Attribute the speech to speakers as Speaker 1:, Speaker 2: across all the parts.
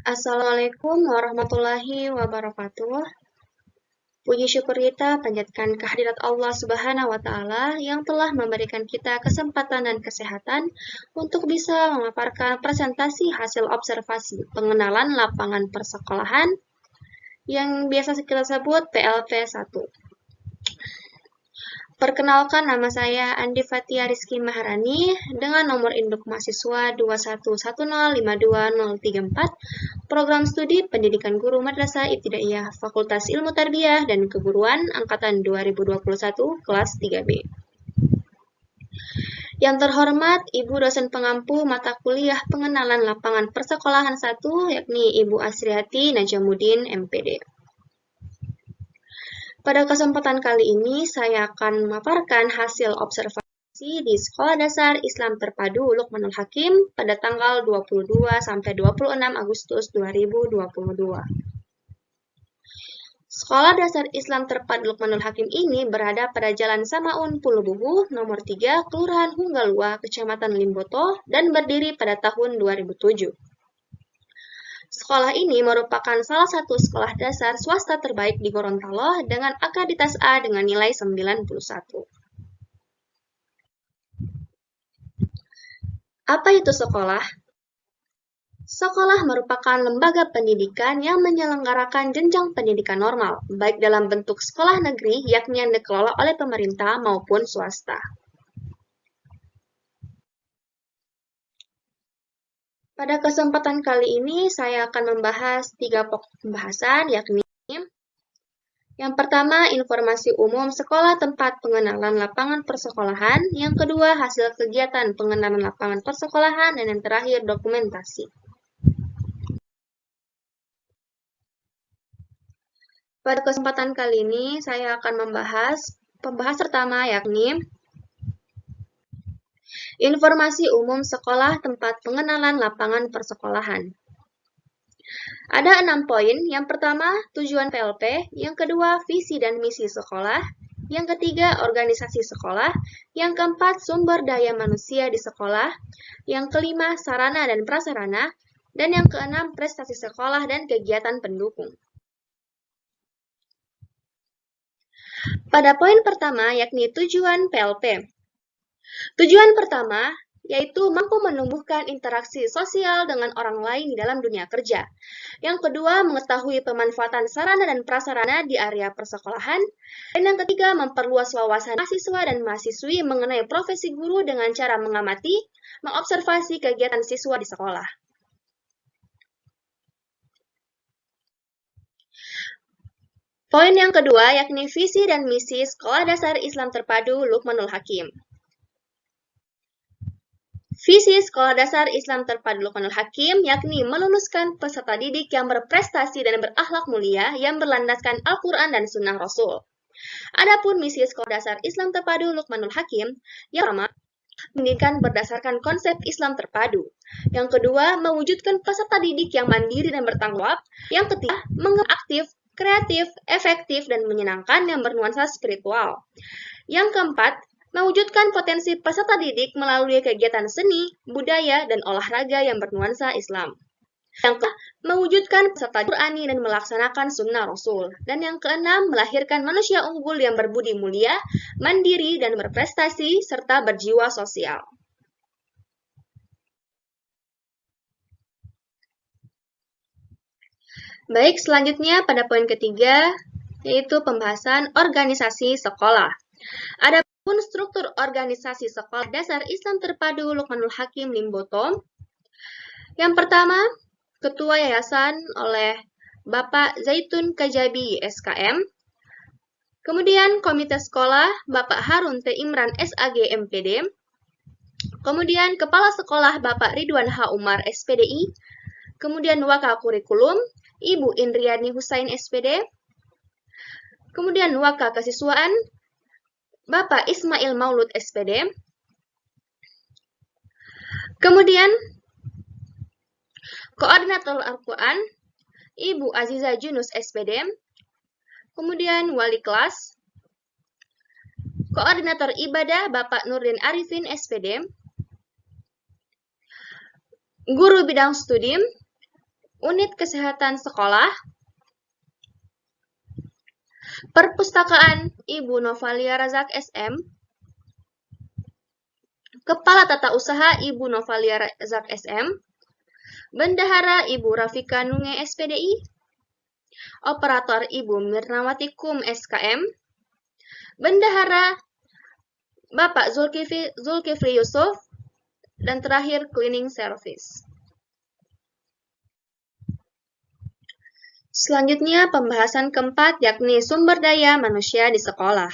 Speaker 1: Assalamualaikum warahmatullahi wabarakatuh. Puji syukur kita panjatkan kehadirat Allah Subhanahu wa Ta'ala yang telah memberikan kita kesempatan dan kesehatan untuk bisa memaparkan presentasi hasil observasi pengenalan lapangan persekolahan yang biasa kita sebut PLP 1. Perkenalkan, nama saya Andi Fatia Rizky Maharani dengan nomor induk mahasiswa 211052034, Program Studi Pendidikan Guru Madrasah Ibtidaiyah Fakultas Ilmu Tarbiyah dan Keguruan Angkatan 2021 kelas 3B. Yang terhormat Ibu dosen pengampu mata kuliah pengenalan lapangan persekolahan 1, yakni Ibu Asriati Najamuddin MPD. Pada kesempatan kali ini, saya akan memaparkan hasil observasi di Sekolah Dasar Islam Terpadu Luqmanul Hakim pada tanggal 22–26 Agustus 2022. Sekolah Dasar Islam Terpadu Luqmanul Hakim ini berada pada Jalan Samaun Pulubuhu, nomor 3, Kelurahan Hunggalua, Kecamatan Limboto, dan berdiri pada tahun 2007. Sekolah ini merupakan salah satu sekolah dasar swasta terbaik di Gorontalo dengan akreditas A dengan nilai 91. Apa itu sekolah? Sekolah merupakan lembaga pendidikan yang menyelenggarakan jenjang pendidikan normal, baik dalam bentuk sekolah negeri yakni yang dikelola oleh pemerintah maupun swasta. Pada kesempatan kali ini, saya akan membahas 3 pokok pembahasan, yakni yang pertama, informasi umum sekolah tempat pengenalan lapangan persekolahan, yang kedua, hasil kegiatan pengenalan lapangan persekolahan, dan yang terakhir, dokumentasi. Pada kesempatan kali ini, saya akan membahas pembahas pertama, yakni informasi umum sekolah tempat pengenalan lapangan persekolahan. Ada 6 poin. Yang pertama, tujuan PLP. Yang kedua, visi dan misi sekolah. Yang ketiga, organisasi sekolah. Yang keempat, sumber daya manusia di sekolah. Yang kelima, sarana dan prasarana. Dan yang keenam, prestasi sekolah dan kegiatan pendukung. Pada poin pertama, yakni tujuan PLP. Tujuan pertama yaitu mampu menumbuhkan interaksi sosial dengan orang lain di dalam dunia kerja. Yang kedua, mengetahui pemanfaatan sarana dan prasarana di area persekolahan. Dan yang ketiga, memperluas wawasan mahasiswa dan mahasiswi mengenai profesi guru dengan cara mengamati, mengobservasi kegiatan siswa di sekolah. Poin yang kedua, yakni visi dan misi Sekolah Dasar Islam Terpadu Luqmanul Hakim. Visi Sekolah Dasar Islam Terpadu Luqmanul Hakim yakni meluluskan peserta didik yang berprestasi dan berakhlak mulia yang berlandaskan Al-Quran dan Sunnah Rasul. Adapun misi Sekolah Dasar Islam Terpadu Luqmanul Hakim, yang pertama, pendidikan berdasarkan konsep Islam terpadu. Yang kedua, mewujudkan peserta didik yang mandiri dan bertanggung jawab. Yang ketiga, aktif, kreatif, efektif, dan menyenangkan yang bernuansa spiritual. Yang keempat, mewujudkan potensi peserta didik melalui kegiatan seni, budaya, dan olahraga yang bernuansa Islam. Yang kelima, mewujudkan peserta Qur'ani dan melaksanakan sunnah Rasul. Dan yang keenam, melahirkan manusia unggul yang berbudi mulia, mandiri, dan berprestasi, serta berjiwa sosial. Baik, selanjutnya pada poin ketiga, yaitu pembahasan organisasi sekolah. Adapun struktur organisasi Sekolah Dasar Islam Terpadu Luqmanul Hakim Limboto. Yang pertama, Ketua Yayasan oleh Bapak Zaitun Kajabi SKM. Kemudian Komite Sekolah Bapak Harun T. Imran SAG MPD. Kemudian Kepala Sekolah Bapak Ridwan H. Umar SPDI. Kemudian Wakil Kurikulum Ibu Indriani Husain SPD. Kemudian Wakil Kesiswaan Bapak Ismail Maulud SPD. Kemudian Koordinator Al-Quran Ibu Aziza Junus SPD. Kemudian Wali Kelas Koordinator Ibadah Bapak Nurdin Arifin SPD. Guru Bidang Studi unit kesehatan sekolah, perpustakaan Ibu Novalia Razak SM, Kepala Tata Usaha Ibu Novalia Razak SM, Bendahara Ibu Rafika Nunge SPDI, Operator Ibu Mirnawati Kum SKM, Bendahara Bapak Zulkifli Yusuf, dan terakhir cleaning service. Selanjutnya pembahasan keempat yakni sumber daya manusia di sekolah.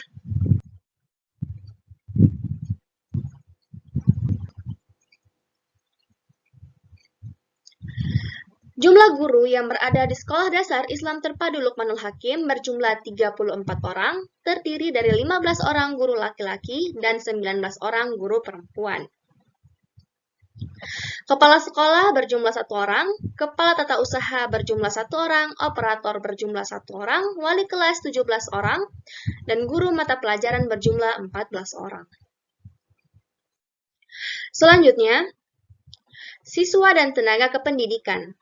Speaker 1: Jumlah guru yang berada di Sekolah Dasar Islam Terpadu Luqmanul Hakim berjumlah 34 orang, terdiri dari 15 orang guru laki-laki dan 19 orang guru perempuan. Kepala sekolah berjumlah 1 orang, kepala tata usaha berjumlah 1 orang, operator berjumlah 1 orang, wali kelas 17 orang, dan guru mata pelajaran berjumlah 14 orang. Selanjutnya, siswa dan tenaga kependidikan.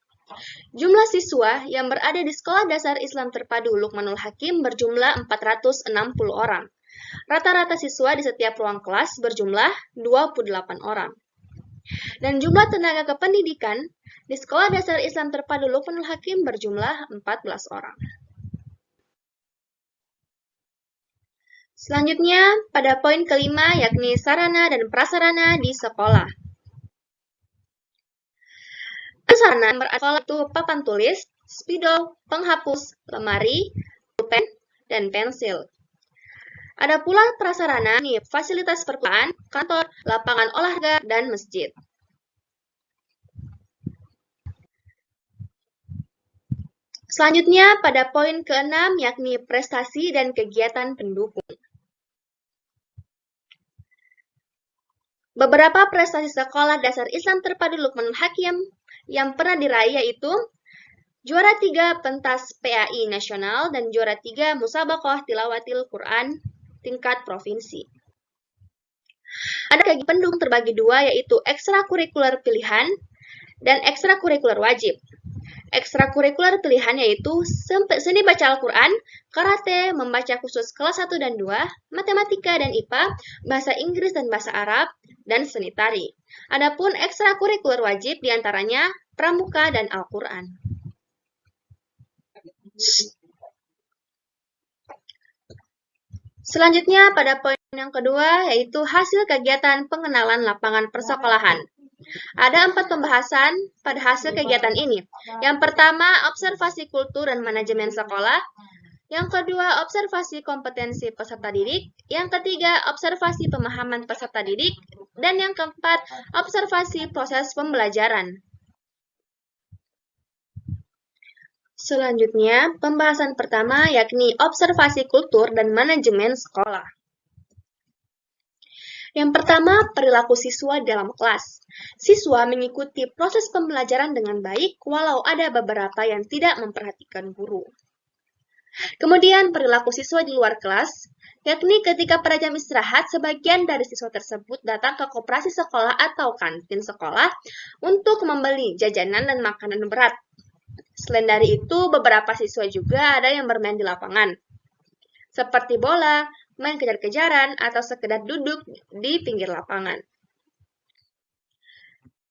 Speaker 1: Jumlah siswa yang berada di Sekolah Dasar Islam Terpadu Luqmanul Hakim berjumlah 460 orang. Rata-rata siswa di setiap ruang kelas berjumlah 28 orang. Dan jumlah tenaga kependidikan di Sekolah Dasar Islam Terpadu Luqmanul Hakim berjumlah 14 orang. Selanjutnya, pada poin kelima yakni sarana dan prasarana di sekolah. Sarana berasal itu papan tulis, spidol, penghapus, lemari, pulpen, dan pensil. Ada pula prasarana, fasilitas perkuliahan, kantor, lapangan olahraga, dan masjid. Selanjutnya, pada poin ke-6 yakni prestasi dan kegiatan pendukung. Beberapa prestasi Sekolah Dasar Islam Terpadu Luqmanul Hakim yang pernah diraih yaitu juara 3 pentas PAI nasional dan juara 3 musabaqah tilawatil Quran tingkat provinsi. Ada kegiatan pendukung terbagi dua yaitu ekstrakurikuler pilihan dan ekstrakurikuler wajib. Ekstrakurikuler pilihan yaitu seni baca Al-Quran, karate, membaca khusus kelas 1 dan 2, matematika dan IPA, bahasa Inggris dan bahasa Arab, dan seni tari. Adapun ekstrakurikuler wajib diantaranya pramuka dan Al-Quran. Selanjutnya pada poin yang kedua yaitu hasil kegiatan pengenalan lapangan persekolahan. Ada 4 pembahasan pada hasil kegiatan ini. Yang pertama, observasi kultur dan manajemen sekolah. Yang kedua, observasi kompetensi peserta didik. Yang ketiga, observasi pemahaman peserta didik. Dan yang keempat, observasi proses pembelajaran. Selanjutnya, pembahasan pertama yakni observasi kultur dan manajemen sekolah. Yang pertama, perilaku siswa dalam kelas. Siswa mengikuti proses pembelajaran dengan baik, walau ada beberapa yang tidak memperhatikan guru. Kemudian, perilaku siswa di luar kelas, yakni ketika pada jam istirahat, sebagian dari siswa tersebut datang ke koperasi sekolah atau kantin sekolah untuk membeli jajanan dan makanan berat. Selain dari itu, beberapa siswa juga ada yang bermain di lapangan, seperti bola, main kejar-kejaran, atau sekedar duduk di pinggir lapangan.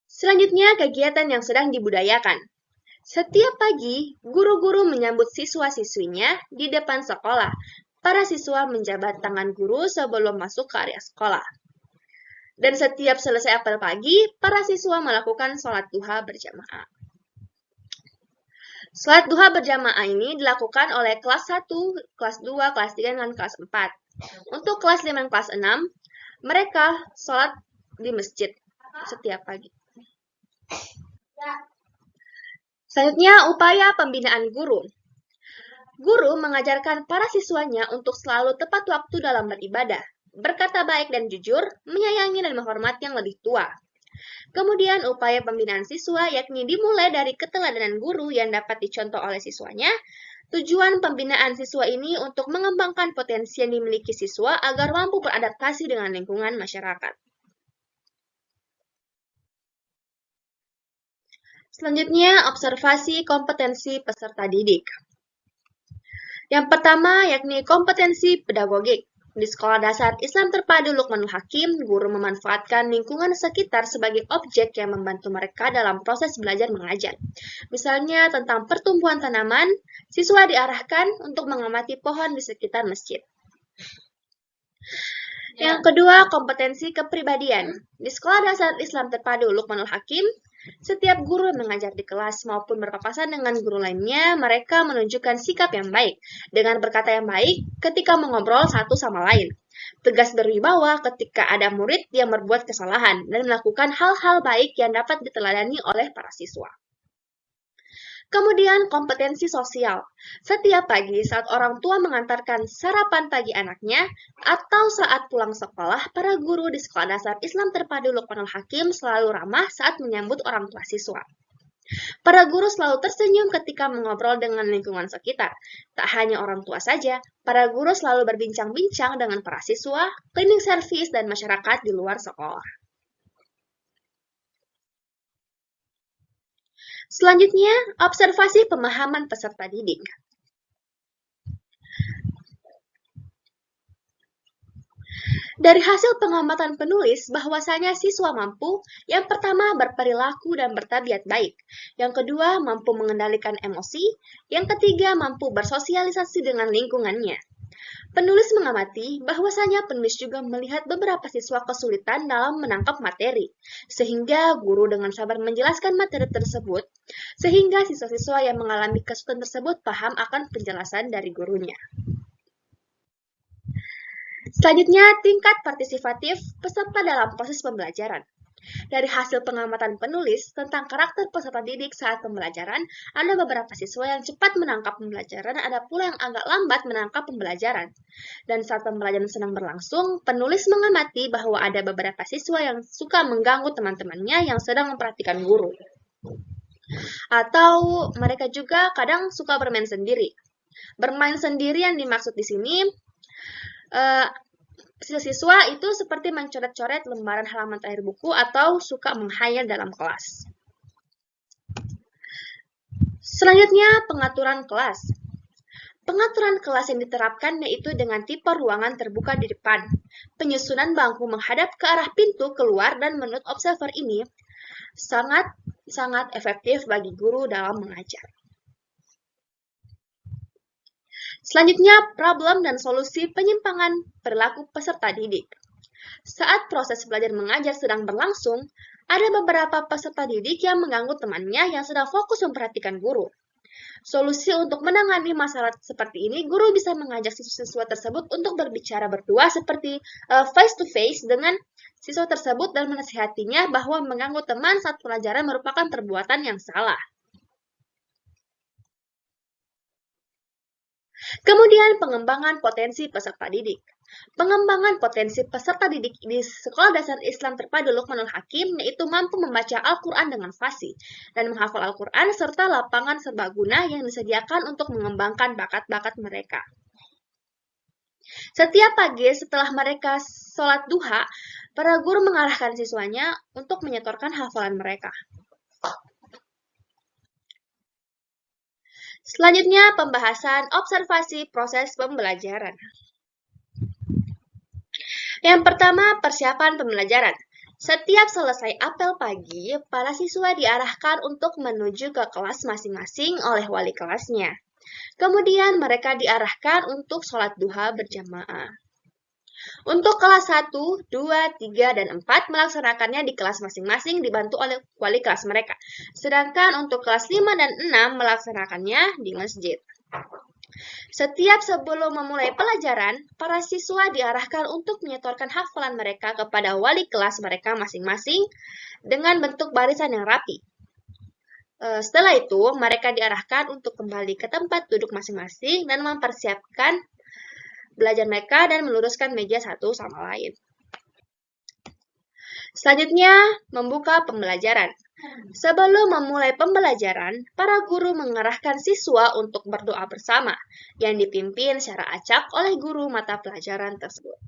Speaker 1: Selanjutnya, kegiatan yang sedang dibudayakan. Setiap pagi, guru-guru menyambut siswa-siswinya di depan sekolah. Para siswa menjabat tangan guru sebelum masuk ke area sekolah. Dan setiap selesai apel pagi, para siswa melakukan sholat duha berjamaah. Sholat duha berjamaah ini dilakukan oleh kelas 1, kelas 2, kelas 3, dan kelas 4. Untuk kelas 5 dan kelas 6, mereka sholat di masjid setiap pagi. Selanjutnya, upaya pembinaan guru. Guru mengajarkan para siswanya untuk selalu tepat waktu dalam beribadah, berkata baik dan jujur, menyayangi dan menghormati yang lebih tua. Kemudian, upaya pembinaan siswa yakni dimulai dari keteladanan guru yang dapat dicontoh oleh siswanya. Tujuan pembinaan siswa ini untuk mengembangkan potensi yang dimiliki siswa agar mampu beradaptasi dengan lingkungan masyarakat. Selanjutnya, observasi kompetensi peserta didik. Yang pertama yakni kompetensi pedagogik. Di Sekolah Dasar Islam Terpadu Lukmanul Hakim, guru memanfaatkan lingkungan sekitar sebagai objek yang membantu mereka dalam proses belajar mengajar. Misalnya tentang pertumbuhan tanaman, siswa diarahkan untuk mengamati pohon di sekitar masjid. Yang kedua, kompetensi kepribadian. Di Sekolah Dasar Islam Terpadu Lukmanul Hakim, setiap guru yang mengajar di kelas maupun berpapasan dengan guru lainnya, mereka menunjukkan sikap yang baik dengan berkata yang baik ketika mengobrol satu sama lain. Tegas berwibawa ketika ada murid yang berbuat kesalahan dan melakukan hal-hal baik yang dapat diteladani oleh para siswa. Kemudian kompetensi sosial. Setiap pagi saat orang tua mengantarkan sarapan pagi anaknya atau saat pulang sekolah, para guru di Sekolah Dasar Islam Terpadu Lukmanul Hakim selalu ramah saat menyambut orang tua siswa. Para guru selalu tersenyum ketika mengobrol dengan lingkungan sekitar. Tak hanya orang tua saja, para guru selalu berbincang-bincang dengan para siswa, cleaning service, dan masyarakat di luar sekolah. Selanjutnya, observasi pemahaman peserta didik. Dari hasil pengamatan penulis bahwasanya siswa mampu, yang pertama berperilaku dan bertabiat baik, yang kedua mampu mengendalikan emosi, yang ketiga mampu bersosialisasi dengan lingkungannya. Penulis mengamati bahwasanya penulis juga melihat beberapa siswa kesulitan dalam menangkap materi, sehingga guru dengan sabar menjelaskan materi tersebut, sehingga siswa-siswa yang mengalami kesulitan tersebut paham akan penjelasan dari gurunya. Selanjutnya, tingkat partisipatif peserta dalam proses pembelajaran. Dari hasil pengamatan penulis tentang karakter peserta didik saat pembelajaran, ada beberapa siswa yang cepat menangkap pembelajaran, ada pula yang agak lambat menangkap pembelajaran. Dan saat pembelajaran sedang berlangsung, penulis mengamati bahwa ada beberapa siswa yang suka mengganggu teman-temannya yang sedang memperhatikan guru. Atau mereka juga kadang suka bermain sendiri. Bermain sendiri yang dimaksud di sini, siswa itu seperti mencoret-coret lembaran halaman terakhir buku atau suka menghayal dalam kelas. Selanjutnya, pengaturan kelas. Pengaturan kelas yang diterapkan yaitu dengan tipe ruangan terbuka di depan. Penyusunan bangku menghadap ke arah pintu keluar dan menurut observer ini sangat efektif bagi guru dalam mengajar. Selanjutnya, problem dan solusi penyimpangan perilaku peserta didik. Saat proses belajar mengajar sedang berlangsung, ada beberapa peserta didik yang mengganggu temannya yang sedang fokus memperhatikan guru. Solusi untuk menangani masalah seperti ini, guru bisa mengajak siswa tersebut untuk berbicara berdua seperti face to face dengan siswa tersebut dan menasihatinya bahwa mengganggu teman saat pelajaran merupakan perbuatan yang salah. Kemudian pengembangan potensi peserta didik. Pengembangan potensi peserta didik di Sekolah Dasar Islam Terpadu Lukmanul Hakim yaitu mampu membaca Al-Quran dengan fasih dan menghafal Al-Quran serta lapangan serbaguna yang disediakan untuk mengembangkan bakat-bakat mereka. Setiap pagi setelah mereka sholat duha, para guru mengarahkan siswanya untuk menyetorkan hafalan mereka. Selanjutnya, pembahasan observasi proses pembelajaran. Yang pertama, persiapan pembelajaran. Setiap selesai apel pagi, para siswa diarahkan untuk menuju ke kelas masing-masing oleh wali kelasnya. Kemudian mereka diarahkan untuk sholat duha berjamaah. Untuk kelas 1, 2, 3, dan 4 melaksanakannya di kelas masing-masing dibantu oleh wali kelas mereka. Sedangkan untuk kelas 5 dan 6 melaksanakannya di masjid. Setiap sebelum memulai pelajaran, para siswa diarahkan untuk menyetorkan hafalan mereka kepada wali kelas mereka masing-masing dengan bentuk barisan yang rapi. Setelah itu, mereka diarahkan untuk kembali ke tempat duduk masing-masing dan mempersiapkan belajar mereka dan meluruskan meja satu sama lain. Selanjutnya, membuka pembelajaran. Sebelum memulai pembelajaran, para guru mengarahkan siswa untuk berdoa bersama yang dipimpin secara acak oleh guru mata pelajaran tersebut.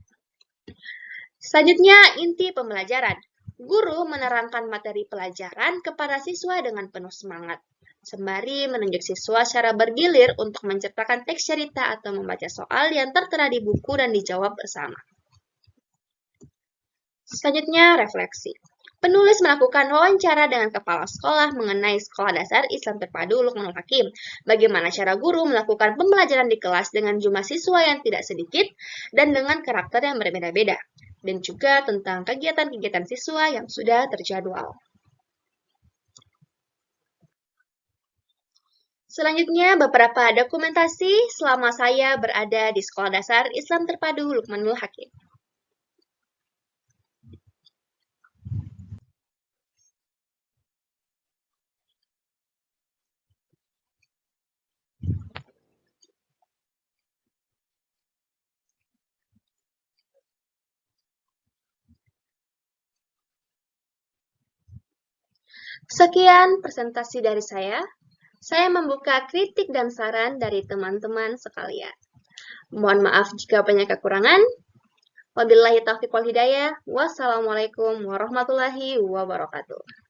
Speaker 1: Selanjutnya, inti pembelajaran. Guru menerangkan materi pelajaran kepada siswa dengan penuh semangat, sembari menunjuk siswa secara bergilir untuk menciptakan teks cerita atau membaca soal yang tertera di buku dan dijawab bersama. Selanjutnya, refleksi. Penulis melakukan wawancara dengan kepala sekolah mengenai Sekolah Dasar Islam Terpadu Lukmanul Hakim. Bagaimana cara guru melakukan pembelajaran di kelas dengan jumlah siswa yang tidak sedikit dan dengan karakter yang berbeda-beda. Dan juga tentang kegiatan-kegiatan siswa yang sudah terjadwal. Selanjutnya, beberapa dokumentasi selama saya berada di Sekolah Dasar Islam Terpadu Lukmanul Hakim. Sekian presentasi dari saya. Saya membuka kritik dan saran dari teman-teman sekalian. Mohon maaf jika banyak kekurangan. Wabillahi taufiq wal hidayah. Wassalamualaikum warahmatullahi wabarakatuh.